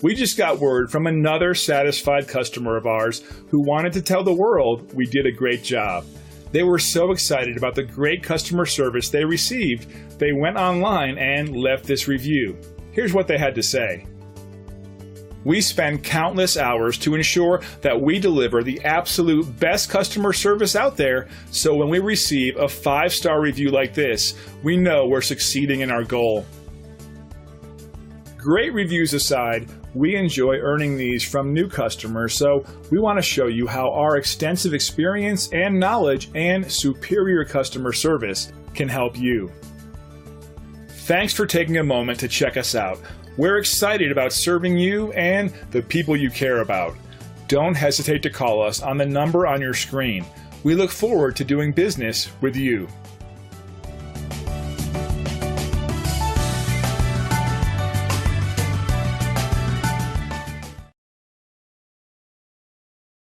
We just got word from another satisfied customer of ours who wanted to tell the world we did a great job. They were so excited about the great customer service they received, they went online and left this review. Here's what they had to say. We spend countless hours to ensure that we deliver the absolute best customer service out there, so when we receive a 5-star review like this, we know we're succeeding in our goal. Great reviews aside, we enjoy earning these from new customers, so we want to show you how our extensive experience and knowledge and superior customer service can help you. Thanks for taking a moment to check us out. We're excited about serving you and the people you care about. Don't hesitate to call us on the number on your screen. We look forward to doing business with you.